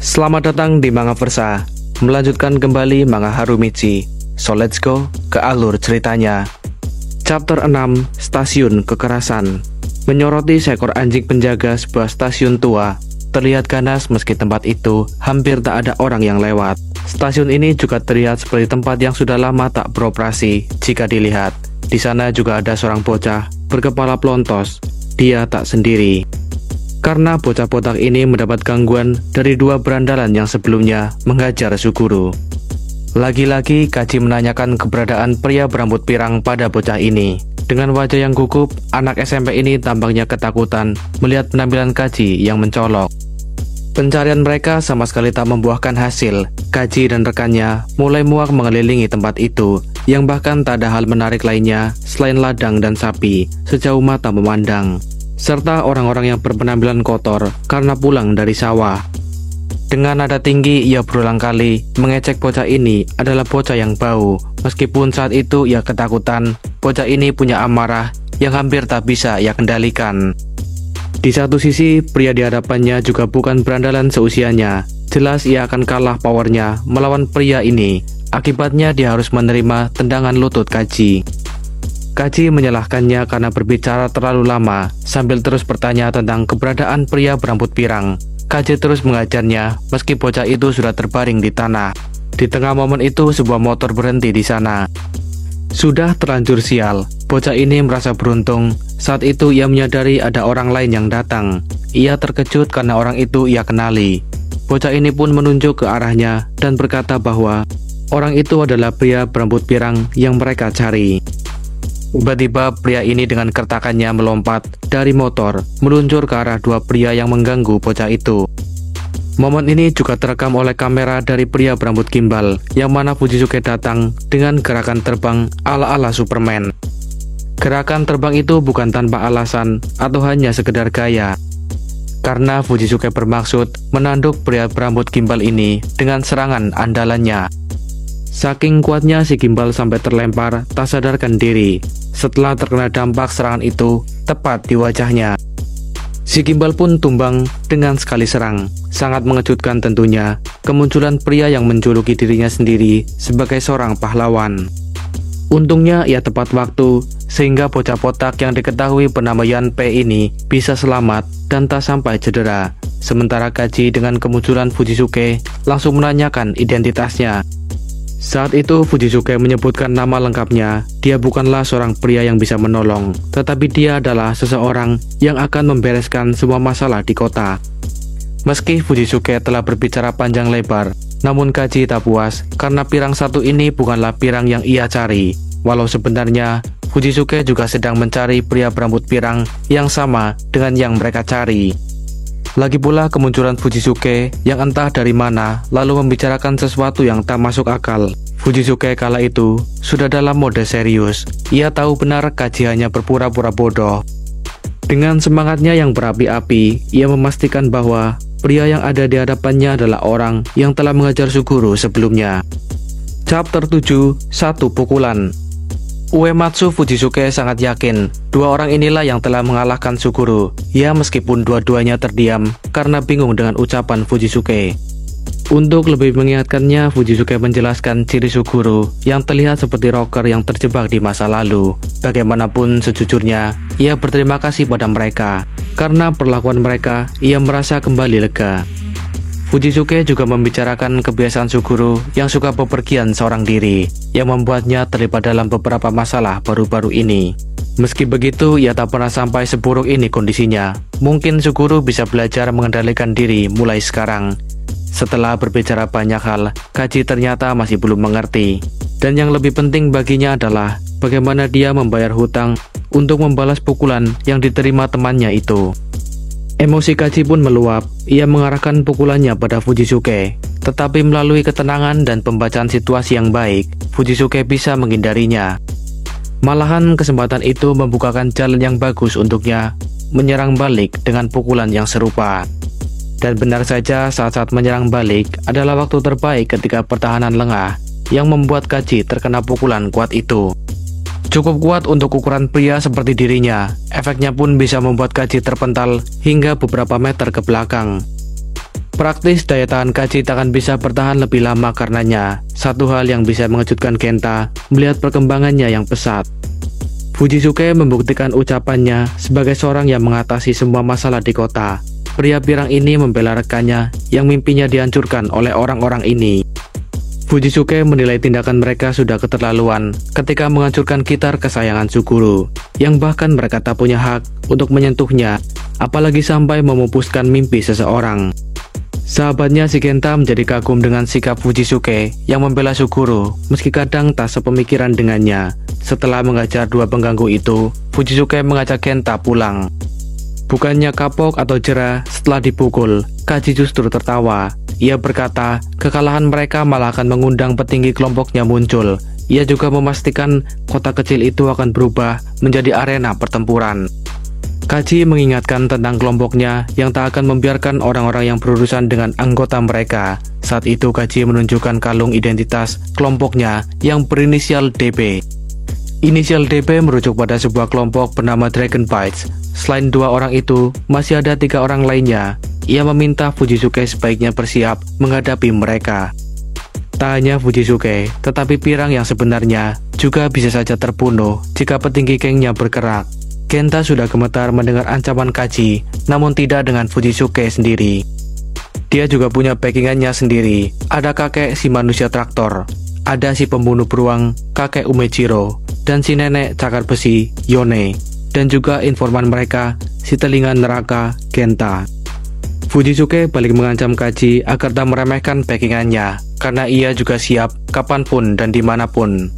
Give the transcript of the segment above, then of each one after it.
Selamat datang di Mangaversa, melanjutkan kembali manga Harumichi. So let's go ke alur ceritanya. Chapter 6, Stasiun Kekerasan. Menyoroti seekor anjing penjaga sebuah stasiun tua, terlihat ganas meski tempat itu hampir tak ada orang yang lewat. Stasiun ini juga terlihat seperti tempat yang sudah lama tak beroperasi jika dilihat. Di sana juga ada seorang bocah berkepala pelontos. Dia tak sendiri, karena bocah botak ini mendapat gangguan dari dua berandalan yang sebelumnya menghajar Suguru. Lagi-lagi Kaji menanyakan keberadaan pria berambut pirang pada bocah ini. Dengan wajah yang gugup, anak SMP ini tampaknya ketakutan melihat penampilan Kaji yang mencolok. Pencarian mereka sama sekali tak membuahkan hasil. Kaji dan rekannya mulai muak mengelilingi tempat itu, yang bahkan tak ada hal menarik lainnya selain ladang dan sapi sejauh mata memandang, serta orang-orang yang berpenampilan kotor karena pulang dari sawah. Dengan nada tinggi ia berulang kali mengecek bocah ini adalah bocah yang bau. Meskipun saat itu ia ketakutan, bocah ini punya amarah yang hampir tak bisa ia kendalikan. Di satu sisi, pria di hadapannya juga bukan berandalan seusianya. Jelas ia akan kalah powernya melawan pria ini. Akibatnya dia harus menerima tendangan lutut Kaji. Kaji menyalahkannya karena berbicara terlalu lama, sambil terus bertanya tentang keberadaan pria berambut pirang. Kaji terus mengajarnya meski bocah itu sudah terbaring di tanah. Di tengah momen itu sebuah motor berhenti di sana. Sudah terlanjur sial, bocah ini merasa beruntung. Saat itu ia menyadari ada orang lain yang datang. Ia terkejut karena orang itu ia kenali. Bocah ini pun menunjuk ke arahnya dan berkata bahwa orang itu adalah pria berambut pirang yang mereka cari. Tiba-tiba pria ini dengan kertakannya melompat dari motor, meluncur ke arah dua pria yang mengganggu bocah itu. Momen ini juga terekam oleh kamera dari pria berambut gimbal, yang mana Fujisuke datang dengan gerakan terbang ala-ala Superman. Gerakan terbang itu bukan tanpa alasan atau hanya sekedar gaya, karena Fujisuke bermaksud menanduk pria berambut gimbal ini dengan serangan andalannya. Saking kuatnya si gimbal sampai terlempar tak sadarkan diri setelah terkena dampak serangan itu tepat di wajahnya. Si gimbal pun tumbang dengan sekali serang. Sangat mengejutkan tentunya kemunculan pria yang menjuluki dirinya sendiri sebagai seorang pahlawan. Untungnya ia tepat waktu sehingga bocah botak yang diketahui bernama Yanpei ini bisa selamat dan tak sampai cedera. Sementara Kaji dengan kemunculan Fujisuke langsung menanyakan identitasnya. Saat itu Fujisuke menyebutkan nama lengkapnya. Dia bukanlah seorang pria yang bisa menolong, tetapi dia adalah seseorang yang akan membereskan semua masalah di kota. Meski Fujisuke telah berbicara panjang lebar, namun Kaji tak puas karena pirang satu ini bukanlah pirang yang ia cari. Walau sebenarnya Fujisuke juga sedang mencari pria berambut pirang yang sama dengan yang mereka cari. Lagi pula kemunculan Fujisuke yang entah dari mana lalu membicarakan sesuatu yang tak masuk akal. Fujisuke kala itu sudah dalam mode serius. Ia tahu benar Kaji hanya berpura-pura bodoh. Dengan semangatnya yang berapi-api, ia memastikan bahwa pria yang ada di hadapannya adalah orang yang telah mengajar Suguru sebelumnya. Chapter 7, Satu Pukulan. Uematsu Fujisuke sangat yakin dua orang inilah yang telah mengalahkan Suguru. Ya, meskipun dua-duanya terdiam karena bingung dengan ucapan Fujisuke. Untuk lebih mengingatkannya, Fujisuke menjelaskan ciri Suguru yang terlihat seperti rocker yang terjebak di masa lalu. Bagaimanapun sejujurnya, ia berterima kasih pada mereka. Karena perlakuan mereka, ia merasa kembali lega. Fujisuke juga membicarakan kebiasaan Suguru yang suka bepergian seorang diri, yang membuatnya terlibat dalam beberapa masalah baru-baru ini. Meski begitu, ia tak pernah sampai seburuk ini kondisinya. Mungkin Suguru bisa belajar mengendalikan diri mulai sekarang. Setelah berbicara banyak hal, Kaji ternyata masih belum mengerti. Dan yang lebih penting baginya adalah bagaimana dia membayar hutang untuk membalas pukulan yang diterima temannya itu. Emosi Kaji pun meluap. Ia mengarahkan pukulannya pada Fujisuke. Tetapi melalui ketenangan dan pembacaan situasi yang baik, Fujisuke bisa menghindarinya. Malahan kesempatan itu membukakan jalan yang bagus untuknya menyerang balik dengan pukulan yang serupa. Dan benar saja, saat-saat menyerang balik adalah waktu terbaik ketika pertahanan lengah yang membuat Kaji terkena pukulan kuat itu. Cukup kuat untuk ukuran pria seperti dirinya. Efeknya pun bisa membuat Kaji terpental hingga beberapa meter ke belakang. Praktis daya tahan Kaji takkan bisa bertahan lebih lama karenanya. Satu hal yang bisa mengejutkan Genta melihat perkembangannya yang pesat. Fujisuke membuktikan ucapannya sebagai seorang yang mengatasi semua masalah di kota. Pria pirang ini membela rekannya yang mimpinya dihancurkan oleh orang-orang ini. Fujisuke menilai tindakan mereka sudah keterlaluan ketika menghancurkan gitar kesayangan Suguru, yang bahkan mereka tak punya hak untuk menyentuhnya, apalagi sampai memupuskan mimpi seseorang. Sahabatnya si Genta menjadi kagum dengan sikap Fujisuke yang membela Suguru, meski kadang tak sepemikiran dengannya. Setelah mengajar dua pengganggu itu, Fujisuke mengajak Genta pulang. Bukannya kapok atau jera setelah dipukul, Kaji justru tertawa. Ia berkata, kekalahan mereka malah akan mengundang petinggi kelompoknya muncul. Ia juga memastikan kota kecil itu akan berubah menjadi arena pertempuran. Kaji mengingatkan tentang kelompoknya yang tak akan membiarkan orang-orang yang berurusan dengan anggota mereka. Saat itu Kaji menunjukkan kalung identitas kelompoknya yang berinisial DB. Inisial DB merujuk pada sebuah kelompok bernama Dragon Bites. Selain dua orang itu, masih ada 3 orang lainnya. Ia meminta Fujisuke sebaiknya bersiap menghadapi mereka. Tak hanya Fujisuke, tetapi pirang yang sebenarnya juga bisa saja terbunuh jika petinggi gengnya bergerak. Genta sudah gemetar mendengar ancaman Kaji, namun tidak dengan Fujisuke sendiri. Dia juga punya backingannya sendiri. Ada kakek si manusia traktor, ada si pembunuh beruang, kakek Umejiro, dan si nenek cakar besi, Yone, dan juga informan mereka, si telinga neraka, Genta. Fujisuke balik mengancam Kaji agar tak meremehkan backingannya, karena ia juga siap kapanpun dan dimanapun.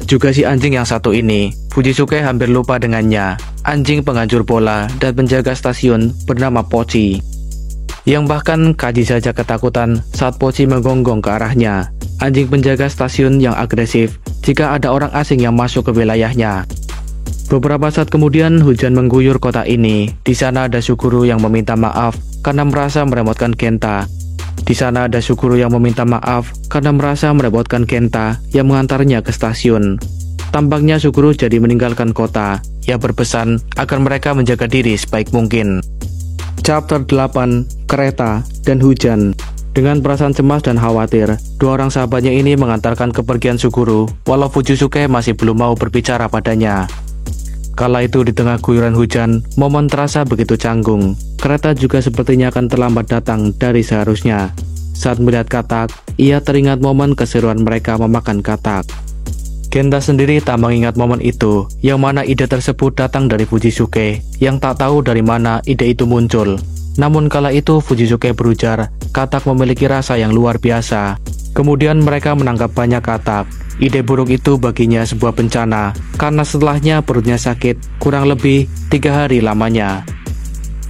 Juga si anjing yang satu ini, Fujisuke hampir lupa dengannya. Anjing penghancur bola dan penjaga stasiun bernama Pochi, yang bahkan Kaji saja ketakutan saat Pochi menggonggong ke arahnya. Anjing penjaga stasiun yang agresif jika ada orang asing yang masuk ke wilayahnya. Beberapa saat kemudian hujan mengguyur kota ini. Di sana ada Suguru yang meminta maaf karena merasa merepotkan Genta. Di sana ada Suguru yang meminta maaf karena merasa merepotkan Genta yang mengantarnya ke stasiun. Tampaknya Suguru jadi meninggalkan kota. Ia berpesan agar mereka menjaga diri sebaik mungkin. Chapter 8, Kereta dan Hujan. Dengan perasaan cemas dan khawatir, dua orang sahabatnya ini mengantarkan kepergian Suguru, walau Fujisuke masih belum mau berbicara padanya. Kala itu di tengah guyuran hujan, momen terasa begitu canggung. Kereta juga sepertinya akan terlambat datang dari seharusnya. Saat melihat katak, ia teringat momen keseruan mereka memakan katak. Genta sendiri tak mengingat momen itu, yang mana ide tersebut datang dari Fujisuke, yang tak tahu dari mana ide itu muncul. Namun kala itu Fujisuke berujar, katak memiliki rasa yang luar biasa. Kemudian mereka menangkap banyak katak. Ide buruk itu baginya sebuah bencana, karena setelahnya perutnya sakit, kurang lebih 3 hari lamanya.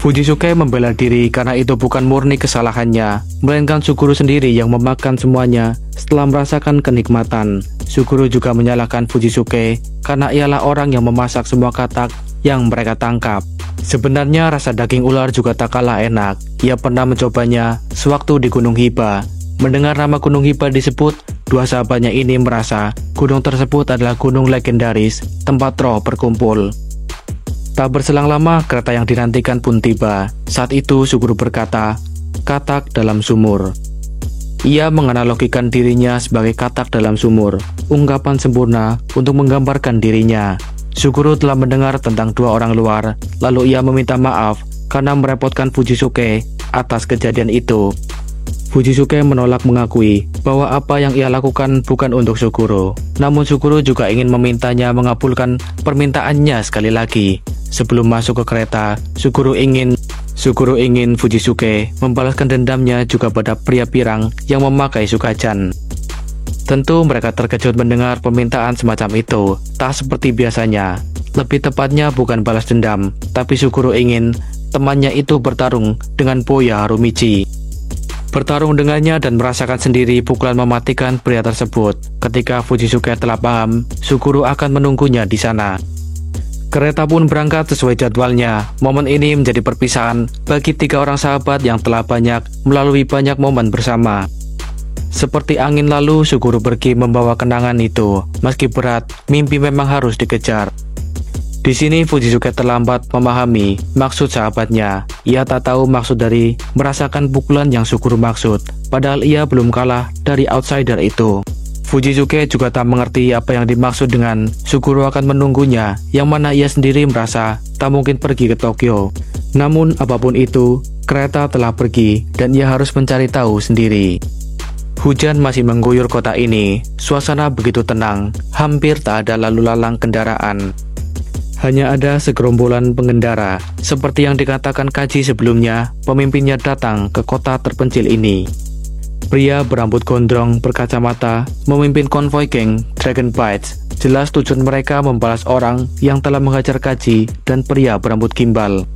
Fujisuke membela diri karena itu bukan murni kesalahannya, melainkan Suguru sendiri yang memakan semuanya setelah merasakan kenikmatan. Suguru juga menyalahkan Fujisuke karena ialah orang yang memasak semua katak yang mereka tangkap. Sebenarnya rasa daging ular juga tak kalah enak. Ia pernah mencobanya sewaktu di Gunung Hiba. Mendengar nama Gunung Hiba disebut, dua sahabatnya ini merasa gunung tersebut adalah gunung legendaris, tempat roh berkumpul. Tak berselang lama, kereta yang dinantikan pun tiba. Saat itu Suguru berkata, katak dalam sumur. Ia menganalogikan dirinya sebagai katak dalam sumur, ungkapan sempurna untuk menggambarkan dirinya. Suguru telah mendengar tentang dua orang luar, lalu ia meminta maaf karena merepotkan Fujisuke atas kejadian itu. Fujisuke menolak mengakui bahwa apa yang ia lakukan bukan untuk Suguru. Namun Suguru juga ingin memintanya mengabulkan permintaannya sekali lagi. Sebelum masuk ke kereta, Suguru ingin Fujisuke membalaskan dendamnya juga pada pria pirang yang memakai Sukajan. Tentu mereka terkejut mendengar permintaan semacam itu. Tak seperti biasanya. Lebih tepatnya bukan balas dendam, tapi Suguru ingin temannya itu bertarung dengan Boya Harumichi. Bertarung dengannya dan merasakan sendiri pukulan mematikan pria tersebut. Ketika Fujisuke telah paham, Suguru akan menunggunya di sana. Kereta pun berangkat sesuai jadwalnya. Momen ini menjadi perpisahan bagi 3 orang sahabat yang telah banyak melalui banyak momen bersama. Seperti angin lalu, Suguru pergi membawa kenangan itu. Meski berat, mimpi memang harus dikejar. Di sini Fujisuke terlambat memahami maksud sahabatnya. Ia tak tahu maksud dari merasakan pukulan yang Suguru maksud, padahal ia belum kalah dari outsider itu. Fujisuke juga tak mengerti apa yang dimaksud dengan Suguru akan menunggunya, yang mana ia sendiri merasa tak mungkin pergi ke Tokyo. Namun apapun itu, kereta telah pergi dan ia harus mencari tahu sendiri. Hujan masih mengguyur kota ini, suasana begitu tenang, hampir tak ada lalu lalang kendaraan. Hanya ada segerombolan pengendara, seperti yang dikatakan Kaji sebelumnya, pemimpinnya datang ke kota terpencil ini. Pria berambut gondrong berkacamata memimpin konvoi geng Dragon Bites. Jelas tujuan mereka membalas orang yang telah menghajar Kaji dan pria berambut gimbal.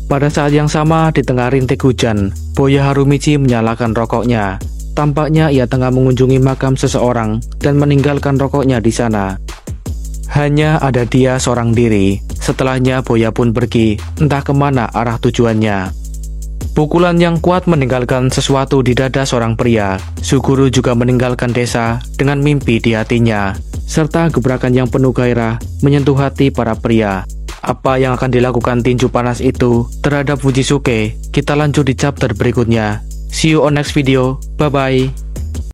Pada saat yang sama, di tengah rintik hujan, Boya Harumichi menyalakan rokoknya. Tampaknya ia tengah mengunjungi makam seseorang dan meninggalkan rokoknya di sana. Hanya ada dia seorang diri. Setelahnya Boya pun pergi, entah kemana arah tujuannya. Pukulan yang kuat meninggalkan sesuatu di dada seorang pria. Suguru juga meninggalkan desa dengan mimpi di hatinya, serta gebrakan yang penuh gairah menyentuh hati para pria. Apa yang akan dilakukan tinju panas itu terhadap Fujisuke? Kita lanjut di chapter berikutnya. See you on next video. Bye bye.